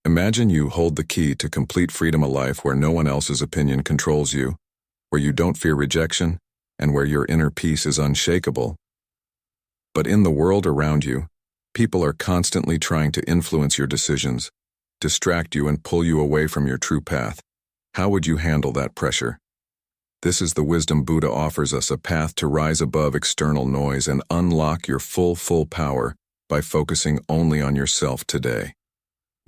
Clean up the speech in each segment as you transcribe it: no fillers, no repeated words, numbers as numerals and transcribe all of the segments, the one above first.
Imagine you hold the key to complete freedom, a life where no one else's opinion controls you, where you don't fear rejection, and where your inner peace is unshakable. But in the world around you, people are constantly trying to influence your decisions, distract you, and pull you away from your true path. How would you handle that pressure? This is the wisdom Buddha offers us, a path to rise above external noise and unlock your full power by focusing only on yourself today.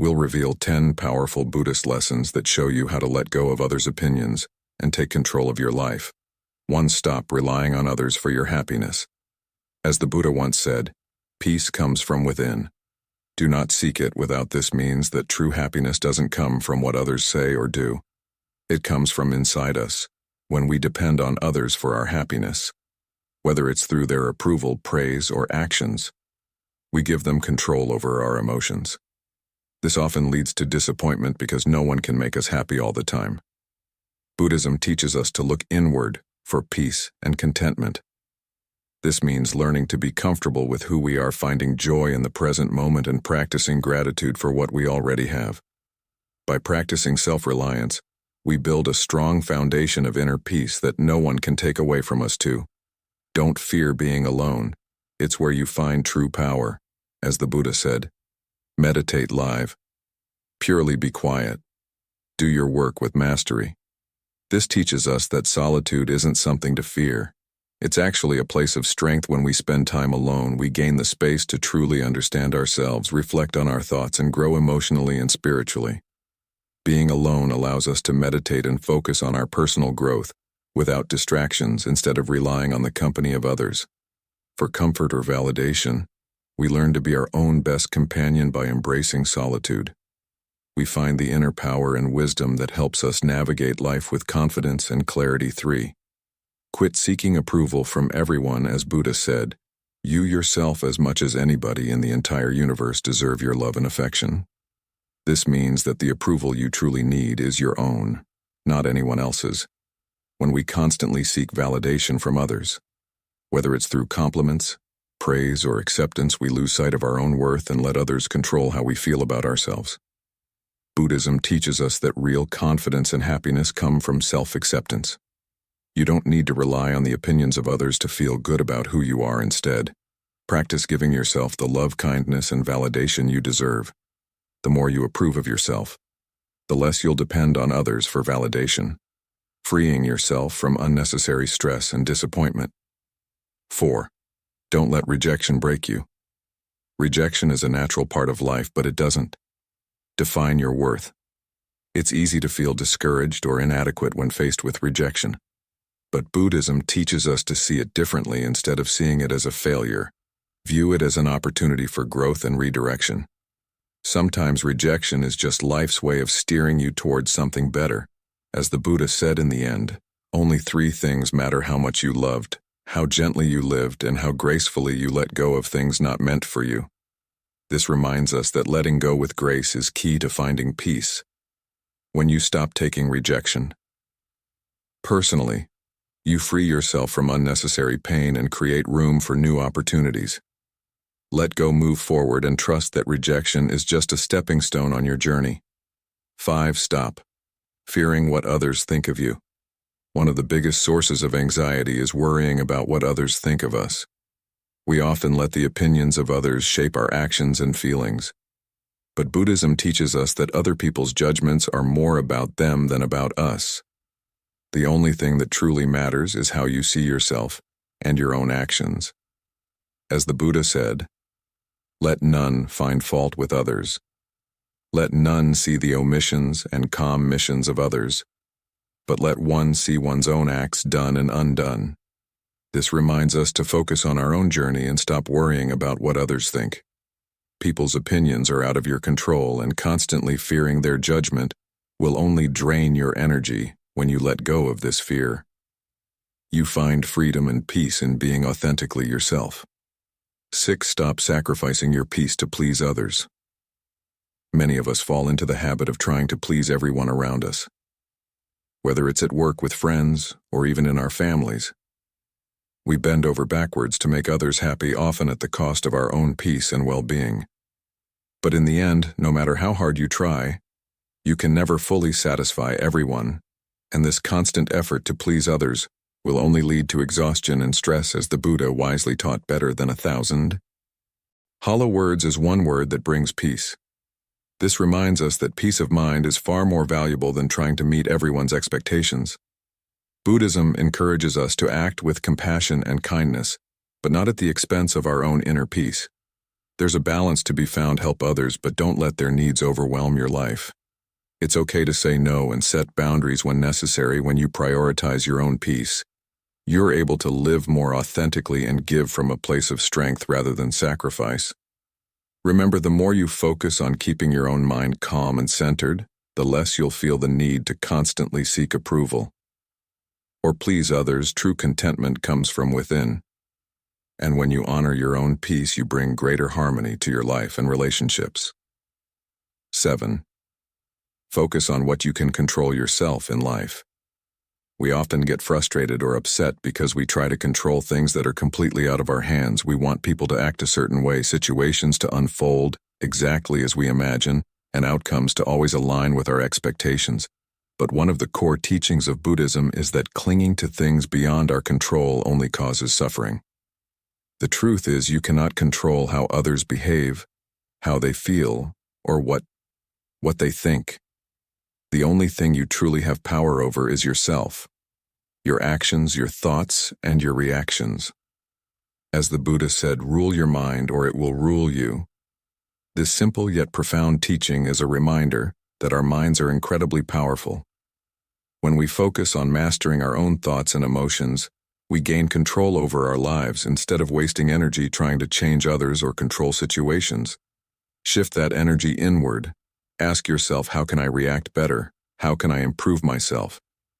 We'll reveal 10 powerful Buddhist lessons that show you how to let go of others' opinions and take control of your life. 1. Stop relying on others for your happiness. As the Buddha once said, peace comes from within. Do not seek it. Without this means that true happiness doesn't come from what others say or do. It comes from inside us, when we depend on others for our happiness. Whether it's through their approval, praise, or actions, we give them control over our emotions. This often leads to disappointment because no one can make us happy all the time. Buddhism teaches us to look inward for peace and contentment. This means learning to be comfortable with who we are, finding joy in the present moment, and practicing gratitude for what we already have. By practicing self-reliance, we build a strong foundation of inner peace that no one can take away from us too. Don't fear being alone. It's where you find true power. As the Buddha said, meditate live. Purely be quiet. Do your work with mastery. This teaches us that solitude isn't something to fear. It's actually a place of strength. When we spend time alone, we gain the space to truly understand ourselves, reflect on our thoughts, and grow emotionally and spiritually. Being alone allows us to meditate and focus on our personal growth without distractions, instead of relying on the company of others. For comfort or validation, we learn to be our own best companion by embracing solitude. We find the inner power and wisdom that helps us navigate life with confidence and clarity. 3. Quit seeking approval from everyone. As Buddha said, you yourself, as much as anybody in the entire universe, deserve your love and affection. This means that the approval you truly need is your own, not anyone else's. When we constantly seek validation from others, whether it's through compliments, praise, or acceptance, we lose sight of our own worth and let others control how we feel about ourselves. Buddhism teaches us that real confidence and happiness come from self-acceptance. You don't need to rely on the opinions of others to feel good about who you are. Instead, practice giving yourself the love, kindness, and validation you deserve. The more you approve of yourself, the less you'll depend on others for validation, freeing yourself from unnecessary stress and disappointment. 4. Don't let rejection break you. Rejection is a natural part of life, but it doesn't define your worth. It's easy to feel discouraged or inadequate when faced with rejection. But Buddhism teaches us to see it differently. Instead of seeing it as a failure, view it as an opportunity for growth and redirection. Sometimes rejection is just life's way of steering you towards something better. As the Buddha said, in the end, only 3 things matter: how much you loved, how gently you lived, and how gracefully you let go of things not meant for you. This reminds us that letting go with grace is key to finding peace. When you stop taking rejection personally, you free yourself from unnecessary pain and create room for new opportunities. Let go, move forward, and trust that rejection is just a stepping stone on your journey. 5. Stop fearing what others think of you. One of the biggest sources of anxiety is worrying about what others think of us. We often let the opinions of others shape our actions and feelings. But Buddhism teaches us that other people's judgments are more about them than about us. The only thing that truly matters is how you see yourself and your own actions. As the Buddha said, let none find fault with others. Let none see the omissions and commissions of others, but let one see one's own acts done and undone. This reminds us to focus on our own journey and stop worrying about what others think. People's opinions are out of your control, and constantly fearing their judgment will only drain your energy. When you let go of this fear, you find freedom and peace in being authentically yourself. 6. Stop sacrificing your peace to please others. Many of us fall into the habit of trying to please everyone around us. Whether it's at work, with friends, or even in our families, we bend over backwards to make others happy, often at the cost of our own peace and well-being. But in the end, no matter how hard you try, you can never fully satisfy everyone, and this constant effort to please others will only lead to exhaustion and stress, as the Buddha wisely taught, better than 1,000 hollow words is one word that brings peace. This reminds us that peace of mind is far more valuable than trying to meet everyone's expectations. Buddhism encourages us to act with compassion and kindness, but not at the expense of our own inner peace. There's a balance to be found. Help others, but don't let their needs overwhelm your life. It's okay to say no and set boundaries when necessary. When you prioritize your own peace, you're able to live more authentically and give from a place of strength rather than sacrifice. Remember, the more you focus on keeping your own mind calm and centered, the less you'll feel the need to constantly seek approval or please others. True contentment comes from within. And when you honor your own peace, you bring greater harmony to your life and relationships. 7. Focus on what you can control yourself in life. We often get frustrated or upset because we try to control things that are completely out of our hands. We want people to act a certain way, situations to unfold exactly as we imagine, and outcomes to always align with our expectations. But one of the core teachings of Buddhism is that clinging to things beyond our control only causes suffering. The truth is, you cannot control how others behave, how they feel, or what they think. The only thing you truly have power over is yourself, your actions, your thoughts, and your reactions. As the Buddha said, rule your mind or it will rule you. This simple yet profound teaching is a reminder that our minds are incredibly powerful. When we focus on mastering our own thoughts and emotions, we gain control over our lives instead of wasting energy trying to change others or control situations. Shift that energy inward. Ask yourself, how can I react better? How can I improve myself?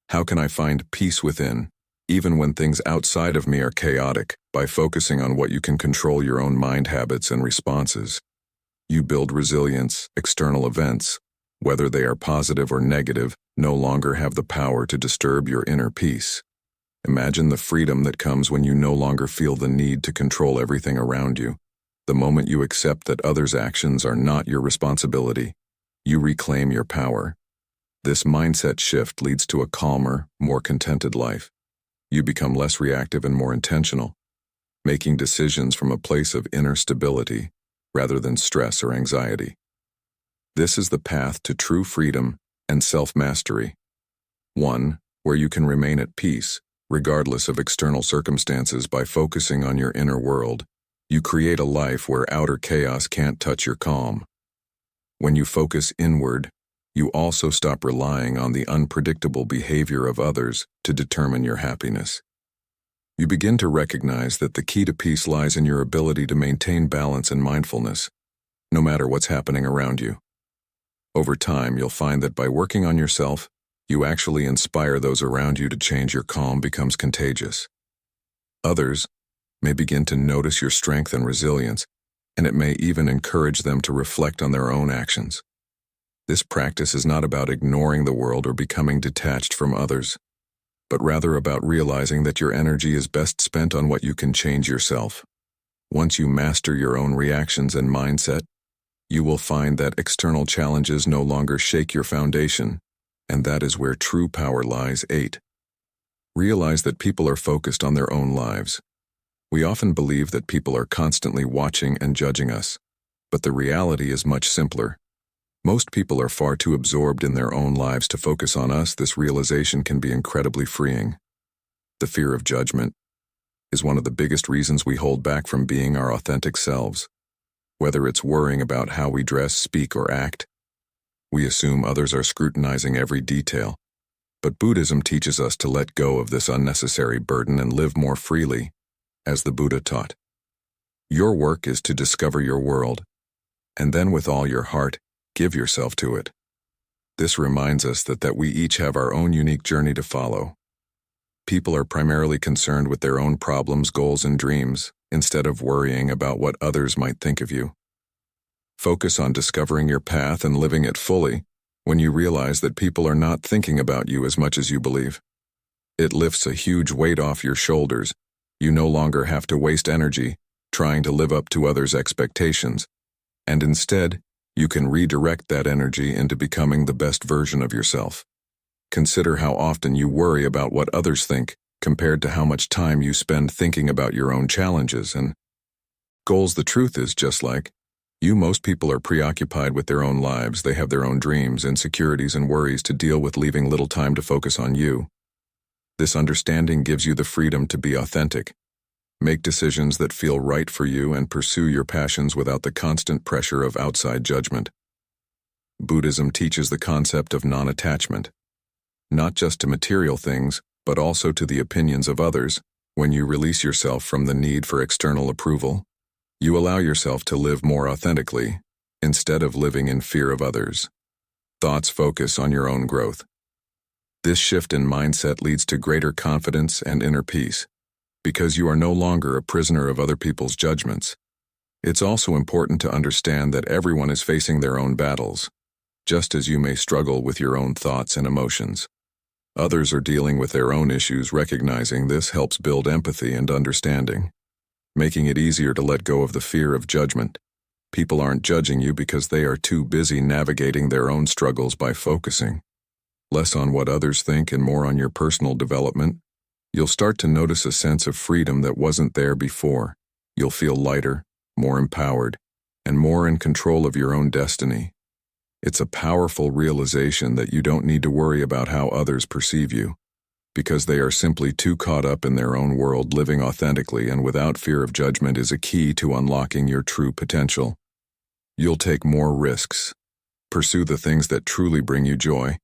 How can I find peace within, even when things outside of me are chaotic? By focusing on what you can control, your own mind habits and responses, you build resilience. External events, whether they are positive or negative, no longer have the power to disturb your inner peace. Imagine the freedom that comes when you no longer feel the need to control everything around you. The moment you accept that others' actions are not your responsibility, you reclaim your power. This mindset shift leads to a calmer, more contented life. You become less reactive and more intentional, making decisions from a place of inner stability rather than stress or anxiety. This is the path to true freedom and self-mastery. One where you can remain at peace, regardless of external circumstances. By focusing on your inner world, you create a life where outer chaos can't touch your calm. When you focus inward, you also stop relying on the unpredictable behavior of others to determine your happiness. You begin to recognize that the key to peace lies in your ability to maintain balance and mindfulness, no matter what's happening around you. Over time, you'll find that by working on yourself, you actually inspire those around you to change. Your calm becomes contagious. Others may begin to notice your strength and resilience, and it may even encourage them to reflect on their own actions. This practice is not about ignoring the world or becoming detached from others, but rather about realizing that your energy is best spent on what you can change yourself. Once you master your own reactions and mindset, you will find that external challenges no longer shake your foundation, and that is where true power lies. 8. Realize that people are focused on their own lives. We often believe that people are constantly watching and judging us, but the reality is much simpler. Most people are far too absorbed in their own lives to focus on us. This realization can be incredibly freeing. The fear of judgment is one of the biggest reasons we hold back from being our authentic selves. Whether it's worrying about how we dress, speak, or act, we assume others are scrutinizing every detail. But Buddhism teaches us to let go of this unnecessary burden and live more freely, as the Buddha taught. Your work is to discover your world, and then with all your heart, give yourself to it. This reminds us that we each have our own unique journey to follow. People are primarily concerned with their own problems, goals, and dreams, instead of worrying about what others might think of you. Focus on discovering your path and living it fully. When you realize that people are not thinking about you as much as you believe, it lifts a huge weight off your shoulders. You no longer have to waste energy trying to live up to others' expectations, and instead, You can redirect that energy into becoming the best version of yourself. Consider how often you worry about what others think compared to how much time you spend thinking about your own challenges and goals. The truth is, just like you, most people are preoccupied with their own lives. They have their own dreams, insecurities, and worries to deal with, leaving little time to focus on you. This understanding gives you the freedom to be authentic, make decisions that feel right for you, and pursue your passions without the constant pressure of outside judgment. Buddhism teaches the concept of non-attachment, not just to material things, but also to the opinions of others. When you release yourself from the need for external approval, you allow yourself to live more authentically, instead of living in fear of others. Thoughts focus on your own growth. This shift in mindset leads to greater confidence and inner peace, because you are no longer a prisoner of other people's judgments. It's also important to understand that everyone is facing their own battles, just as you may struggle with your own thoughts and emotions. Others are dealing with their own issues. Recognizing this helps build empathy and understanding, making it easier to let go of the fear of judgment. People aren't judging you because they are too busy navigating their own struggles. By focusing less on what others think and more on your personal development, you'll start to notice a sense of freedom that wasn't there before. You'll feel lighter, more empowered, and more in control of your own destiny. It's a powerful realization that you don't need to worry about how others perceive you, because they are simply too caught up in their own world. Living authentically and without fear of judgment is a key to unlocking your true potential. You'll take more risks, pursue the things that truly bring you joy,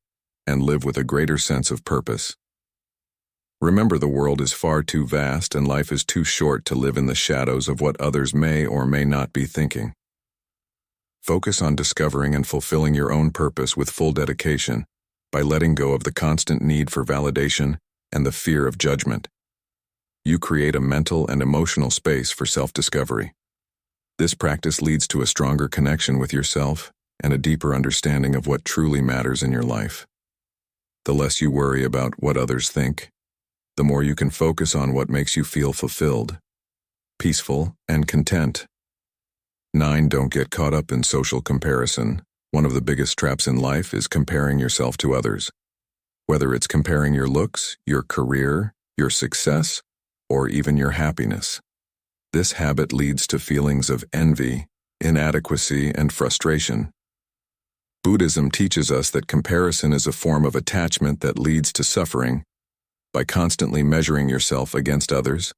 and live with a greater sense of purpose. Remember, the world is far too vast and life is too short to live in the shadows of what others may or may not be thinking. Focus on discovering and fulfilling your own purpose with full dedication, by letting go of the constant need for validation and the fear of judgment. You create a mental and emotional space for self-discovery. This practice leads to a stronger connection with yourself and a deeper understanding of what truly matters in your life. The less you worry about what others think, the more you can focus on what makes you feel fulfilled, peaceful, and content. 9. Don't get caught up in social comparison. One of the biggest traps in life is comparing yourself to others. Whether it's comparing your looks, your career, your success, or even your happiness. This habit leads to feelings of envy, inadequacy, and frustration. Buddhism teaches us that comparison is a form of attachment that leads to suffering. By constantly measuring yourself against others,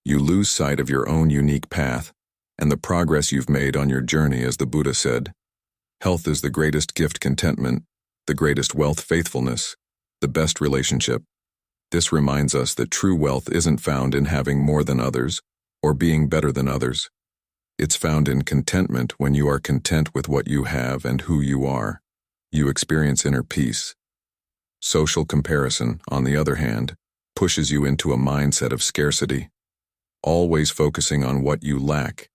you lose sight of your own unique path and the progress you've made on your journey. As the Buddha said, health is the greatest gift, contentment, the greatest wealth, faithfulness, the best relationship. This reminds us that true wealth isn't found in having more than others or being better than others. It's found in contentment. When you are content with what you have and who you are, you experience inner peace. Social comparison, on the other hand, pushes you into a mindset of scarcity, always focusing on what you lack,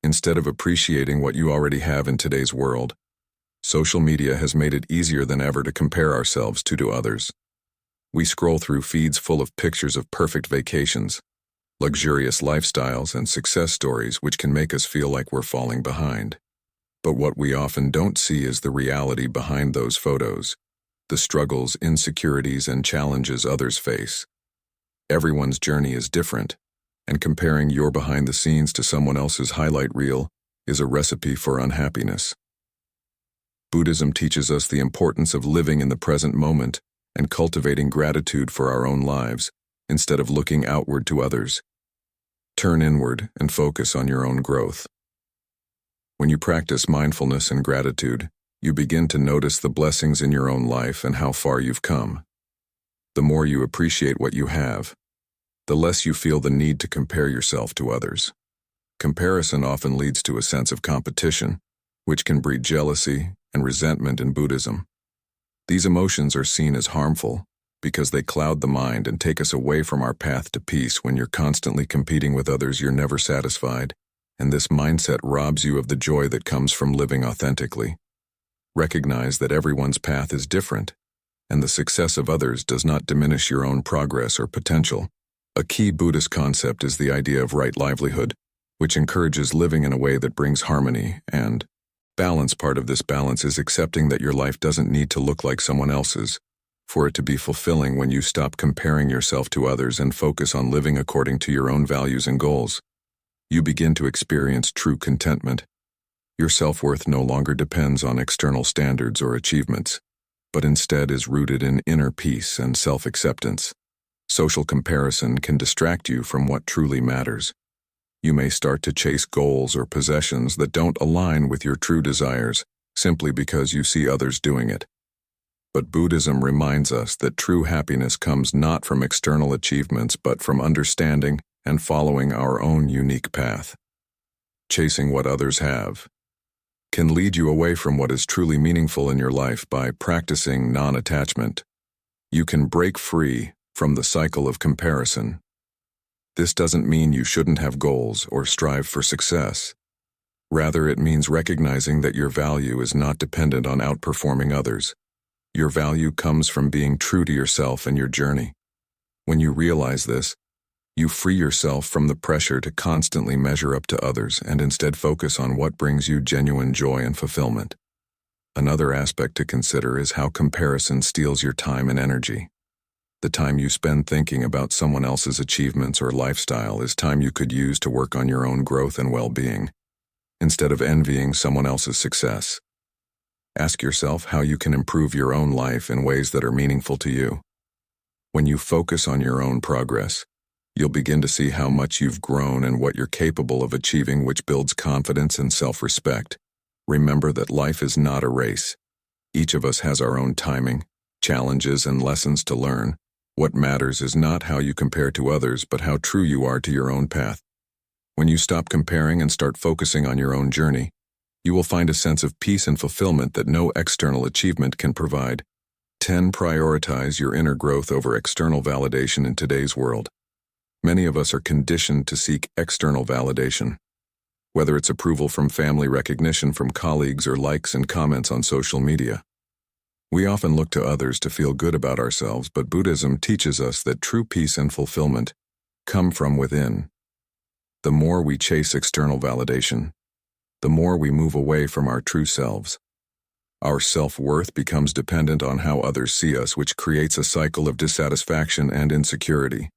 instead of appreciating what you already have. In today's world, social media has made it easier than ever to compare ourselves to others. We scroll through feeds full of pictures of perfect vacations, luxurious lifestyles, and success stories, which can make us feel like we're falling behind. But what we often don't see is the reality behind those photos, the struggles, insecurities, and challenges others face. Everyone's journey is different, and comparing your behind the scenes to someone else's highlight reel is a recipe for unhappiness. Buddhism teaches us the importance of living in the present moment and cultivating gratitude for our own lives, instead of looking outward to others. Turn inward and focus on your own growth. When you practice mindfulness and gratitude, you begin to notice the blessings in your own life and how far you've come. The more you appreciate what you have, the less you feel the need to compare yourself to others. Comparison often leads to a sense of competition, which can breed jealousy and resentment. In Buddhism, these emotions are seen as harmful because they cloud the mind and take us away from our path to peace. When you're constantly competing with others, you're never satisfied, and this mindset robs you of the joy that comes from living authentically. Recognize that everyone's path is different, and the success of others does not diminish your own progress or potential. A key Buddhist concept is the idea of right livelihood, which encourages living in a way that brings harmony and Balance. Part of this balance is accepting that your life doesn't need to look like someone else's for it to be fulfilling. When you stop comparing yourself to others and focus on living according to your own values and goals, you begin to experience true contentment. Your self-worth no longer depends on external standards or achievements, but instead is rooted in inner peace and self-acceptance. Social comparison can distract you from what truly matters. You may start to chase goals or possessions that don't align with your true desires simply because you see others doing it. But Buddhism reminds us that true happiness comes not from external achievements but from understanding and following our own unique path. Chasing what others have can lead you away from what is truly meaningful in your life. By practicing non-attachment, you can break free from the cycle of comparison. This doesn't mean you shouldn't have goals or strive for success. Rather, it means recognizing that your value is not dependent on outperforming others. Your value comes from being true to yourself and your journey. When you realize this, you free yourself from the pressure to constantly measure up to others and instead focus on what brings you genuine joy and fulfillment. Another aspect to consider is how comparison steals your time and energy. The time you spend thinking about someone else's achievements or lifestyle is time you could use to work on your own growth and well-being, instead of envying someone else's success. Ask yourself how you can improve your own life in ways that are meaningful to you. When you focus on your own progress, you'll begin to see how much you've grown and what you're capable of achieving, which builds confidence and self-respect. Remember that life is not a race. Each of us has our own timing, challenges, and lessons to learn. What matters is not how you compare to others, but how true you are to your own path. When you stop comparing and start focusing on your own journey, you will find a sense of peace and fulfillment that no external achievement can provide. 10. Prioritize your inner growth over external validation. In today's world, many of us are conditioned to seek external validation. Whether it's approval from family, recognition from colleagues, or likes and comments on social media. We often look to others to feel good about ourselves, but Buddhism teaches us that true peace and fulfillment come from within. The more we chase external validation, the more we move away from our true selves. Our self-worth becomes dependent on how others see us, which creates a cycle of dissatisfaction and insecurity.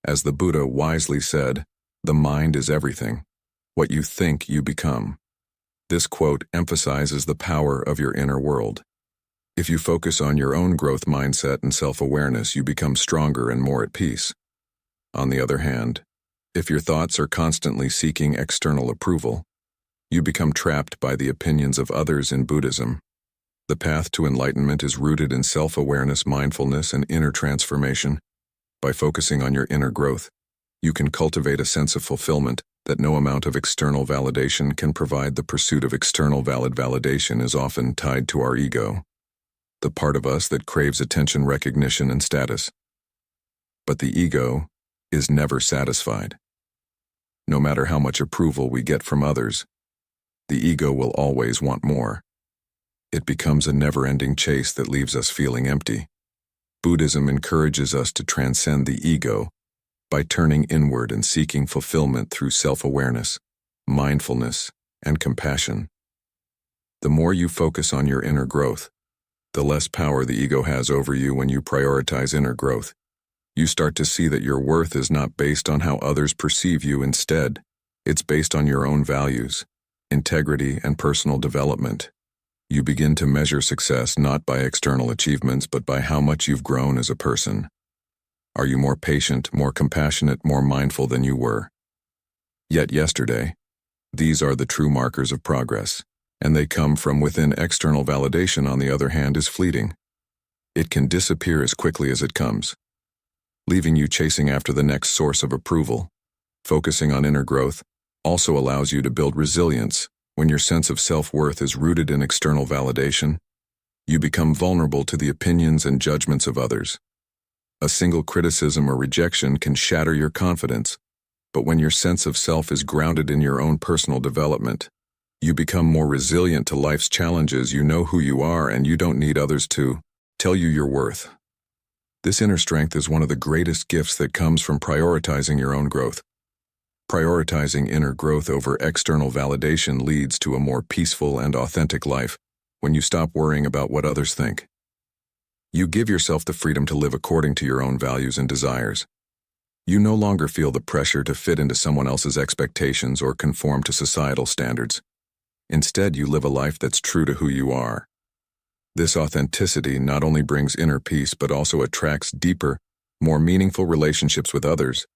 As the Buddha wisely said, "The mind is everything. What you think, you become." This quote emphasizes the power of your inner world. If you focus on your own growth mindset and self-awareness, you become stronger and more at peace. On the other hand, if your thoughts are constantly seeking external approval, you become trapped by the opinions of others. In Buddhism, the path to enlightenment is rooted in self-awareness, mindfulness, and inner transformation. By focusing on your inner growth, you can cultivate a sense of fulfillment that no amount of external validation can provide. The pursuit of external validation is often tied to our ego, the part of us that craves attention, recognition, and status. But the ego is never satisfied. No matter how much approval we get from others, the ego will always want more. It becomes a never-ending chase that leaves us feeling empty. Buddhism encourages us to transcend the ego by turning inward and seeking fulfillment through self-awareness, mindfulness, and compassion. The more you focus on your inner growth, the less power the ego has over you. When you prioritize inner growth, you start to see that your worth is not based on how others perceive you. Instead, it's based on your own values, integrity, and personal development. You begin to measure success not by external achievements, but by how much you've grown as a person. Are you more patient, more compassionate, more mindful than you were yet yesterday? These are the true markers of progress, and they come from within. External validation, on the other hand, is fleeting. It can disappear as quickly as it comes, leaving you chasing after the next source of approval. Focusing on inner growth also allows you to build resilience. When your sense of self-worth is rooted in external validation, you become vulnerable to the opinions and judgments of others. A single criticism or rejection can shatter your confidence, but when your sense of self is grounded in your own personal development, you become more resilient to life's challenges. You know who you are, and you don't need others to tell you your worth. This inner strength is one of the greatest gifts that comes from prioritizing your own growth. Prioritizing inner growth over external validation leads to a more peaceful and authentic life when you stop worrying about what others think. You give yourself the freedom to live according to your own values and desires. You no longer feel the pressure to fit into someone else's expectations or conform to societal standards. Instead, you live a life that's true to who you are. This authenticity not only brings inner peace but also attracts deeper, more meaningful relationships with others.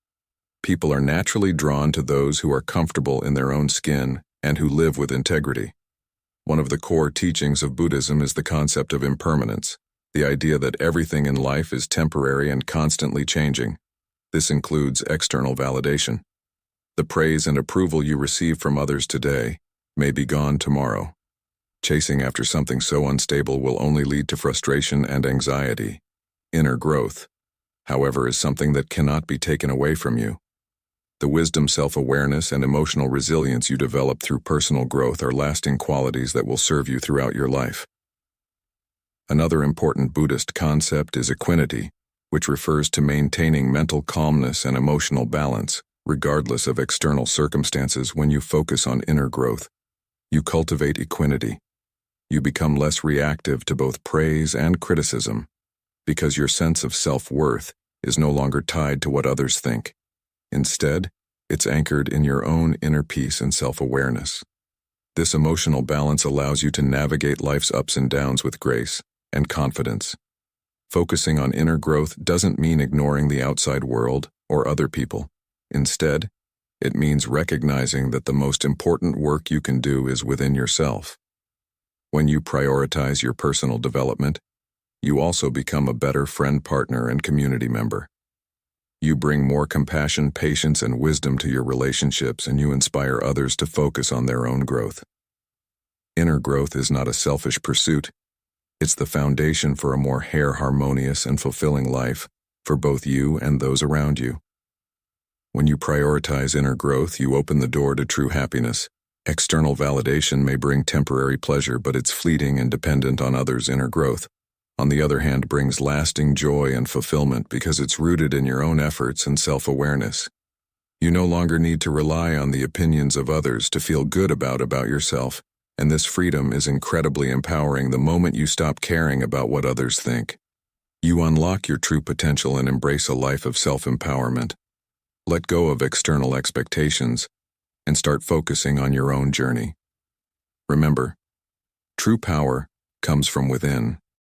People are naturally drawn to those who are comfortable in their own skin and who live with integrity. One of the core teachings of Buddhism is the concept of impermanence, the idea that everything in life is temporary and constantly changing. This includes external validation. The praise and approval you receive from others today may be gone tomorrow. Chasing after something so unstable will only lead to frustration and anxiety. Inner growth, however, is something that cannot be taken away from you. The wisdom, self-awareness, and emotional resilience you develop through personal growth are lasting qualities that will serve you throughout your life. Another important Buddhist concept is equanimity, which refers to maintaining mental calmness and emotional balance, regardless of external circumstances. When you focus on inner growth, you cultivate equanimity. You become less reactive to both praise and criticism, because your sense of self-worth is no longer tied to what others think. Instead, it's anchored in your own inner peace and self-awareness. This emotional balance allows you to navigate life's ups and downs with grace and confidence. Focusing on inner growth doesn't mean ignoring the outside world or other people. Instead, it means recognizing that the most important work you can do is within yourself. When you prioritize your personal development, you also become a better friend, partner, and community member. You bring more compassion, patience, and wisdom to your relationships, and you inspire others to focus on their own growth. Inner growth is not a selfish pursuit. It's the foundation for a more harmonious and fulfilling life for both you and those around you. When you prioritize inner growth, you open the door to true happiness. External validation may bring temporary pleasure, but it's fleeting and dependent on others' inner growth. On the other hand, brings lasting joy and fulfillment because it's rooted in your own efforts and self-awareness. You no longer need to rely on the opinions of others to feel good about yourself, and this freedom is incredibly empowering the moment you stop caring about what others think. You unlock your true potential and embrace a life of self-empowerment. Let go of external expectations and start focusing on your own journey. Remember, true power comes from within.